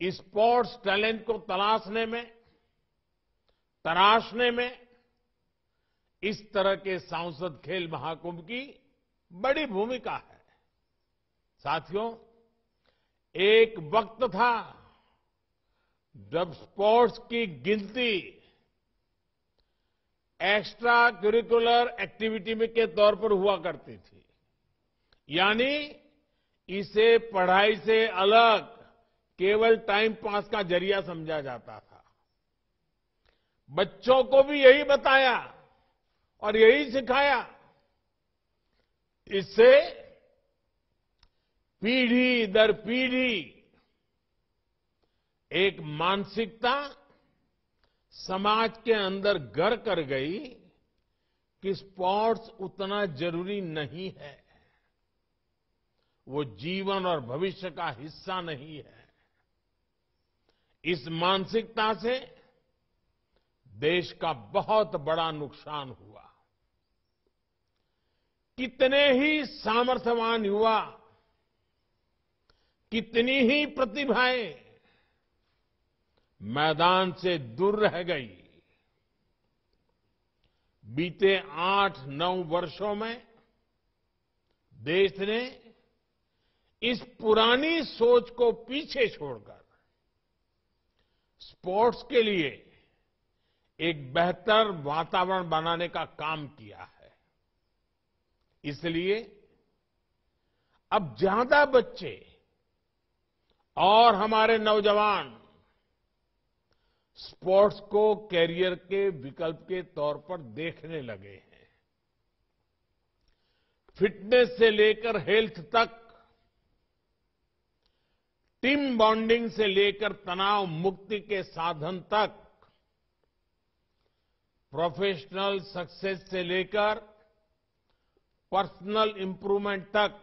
Sports talent को तराशने में इस तरह के सांसद खेल महाकुंभ की बड़ी भूमिका है। साथियों, एक वक्त था जब स्पोर्ट्स की गिनती एक्स्ट्रा करिकुलर एक्टिविटी में के तौर पर हुआ करती थी, यानी इसे पढ़ाई से अलग केवल टाइम पास का जरिया समझा जाता था। बच्चों को भी यही बताया और यही सिखाया। इससे पीढ़ी दर पीढ़ी एक मानसिकता समाज के अंदर घर कर गई कि स्पोर्ट्स उतना जरूरी नहीं है, वो जीवन और भविष्य का हिस्सा नहीं है। इस मानसिकता से देश का बहुत बड़ा नुकसान हुआ। कितने ही सामर्थ्यवान युवा, कितनी ही प्रतिभाएं मैदान से दूर रह गई। बीते 8-9 वर्षों में देश ने इस पुरानी सोच को पीछे छोड़कर स्पोर्ट्स के लिए एक बेहतर वातावरण बनाने का काम किया है। इसलिए अब ज्यादा बच्चे और हमारे नौजवान स्पोर्ट्स को कैरियर के विकल्प के तौर पर देखने लगे हैं। फिटनेस से लेकर हेल्थ तक, टीम बॉन्डिंग से लेकर तनाव मुक्ति के साधन तक, प्रोफेशनल सक्सेस से लेकर पर्सनल इंप्रूवमेंट तक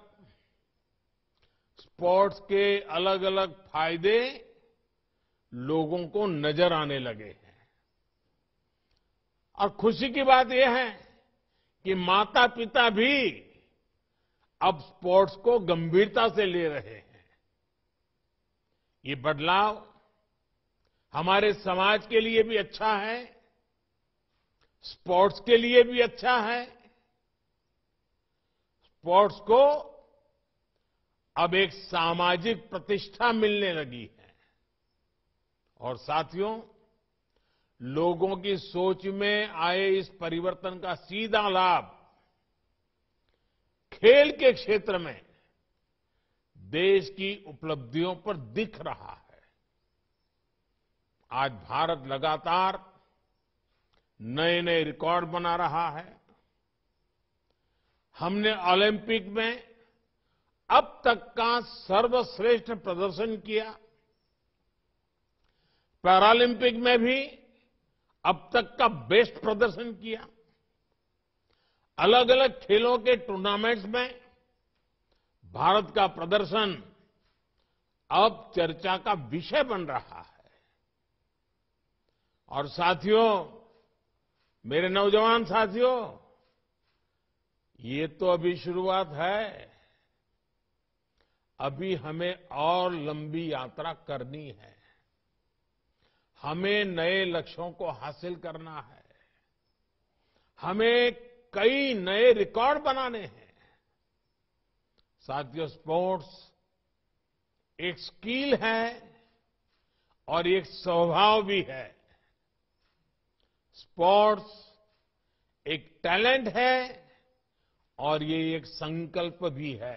स्पोर्ट्स के अलग अलग फायदे लोगों को नजर आने लगे हैं। और खुशी की बात यह है कि माता पिता भी अब स्पोर्ट्स को गंभीरता से ले रहे हैं। ये बदलाव हमारे समाज के लिए भी अच्छा है, स्पोर्ट्स के लिए भी अच्छा है। स्पोर्ट्स को अब एक सामाजिक प्रतिष्ठा मिलने लगी है। और साथियों, लोगों की सोच में आए इस परिवर्तन का सीधा लाभ खेल के क्षेत्र में देश की उपलब्धियों पर दिख रहा है। आज भारत लगातार नए नए रिकॉर्ड बना रहा है। हमने ओलंपिक में अब तक का सर्वश्रेष्ठ प्रदर्शन किया। पैरालंपिक में भी अब तक का बेस्ट प्रदर्शन किया। अलग अलग खेलों के टूर्नामेंट्स में भारत का प्रदर्शन अब चर्चा का विषय बन रहा है। और साथियों, मेरे नौजवान साथियों, ये तो अभी शुरुआत है। अभी हमें और लंबी यात्रा करनी है। हमें नए लक्ष्यों को हासिल करना है। हमें कई नए रिकॉर्ड बनाने हैं। साथियों, स्पोर्ट्स एक स्किल है और एक स्वभाव भी है। स्पोर्ट्स एक टैलेंट है और ये एक संकल्प भी है।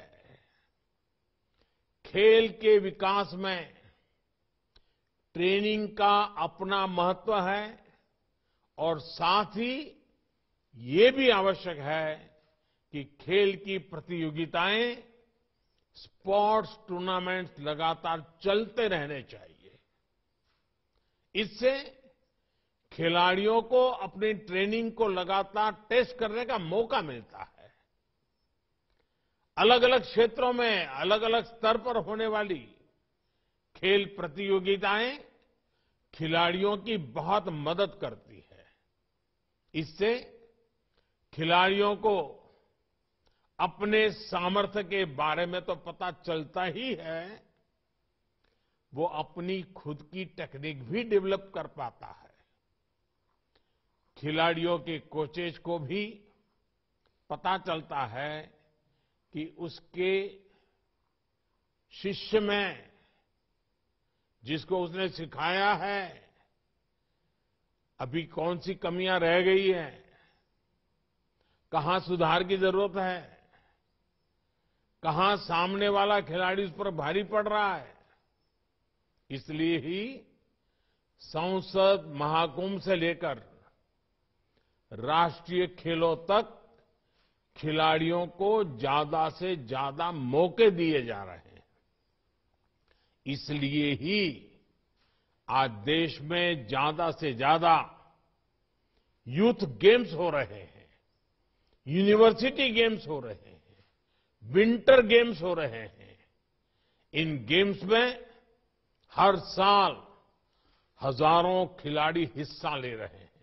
खेल के विकास में ट्रेनिंग का अपना महत्व है और साथ ही ये भी आवश्यक है कि खेल की प्रतियोगिताएं, स्पोर्ट्स टूर्नामेंट्स लगातार चलते रहने चाहिए। इससे खिलाड़ियों को अपनी ट्रेनिंग को लगातार टेस्ट करने का मौका मिलता है। अलग अलग क्षेत्रों में, अलग अलग स्तर पर होने वाली खेल प्रतियोगिताएं खिलाड़ियों की बहुत मदद करती है। इससे खिलाड़ियों को अपने सामर्थ्य के बारे में तो पता चलता ही है, वो अपनी खुद की टेक्निक भी डेवलप कर पाता है। खिलाड़ियों के कोचेज को भी पता चलता है कि उसके शिष्य में जिसको उसने सिखाया है अभी कौन सी कमियां रह गई हैं, कहां सुधार की जरूरत है, कहां सामने वाला खिलाड़ी उस पर भारी पड़ रहा है। इसलिए ही संसद महाकुंभ से लेकर राष्ट्रीय खेलों तक खिलाड़ियों को ज्यादा से ज्यादा मौके दिए जा रहे हैं। इसलिए ही आज देश में ज्यादा से ज्यादा यूथ गेम्स हो रहे हैं, यूनिवर्सिटी गेम्स हो रहे हैं, विंटर गेम्स हो रहे हैं। इन गेम्स में हर साल हजारों खिलाड़ी हिस्सा ले रहे हैं।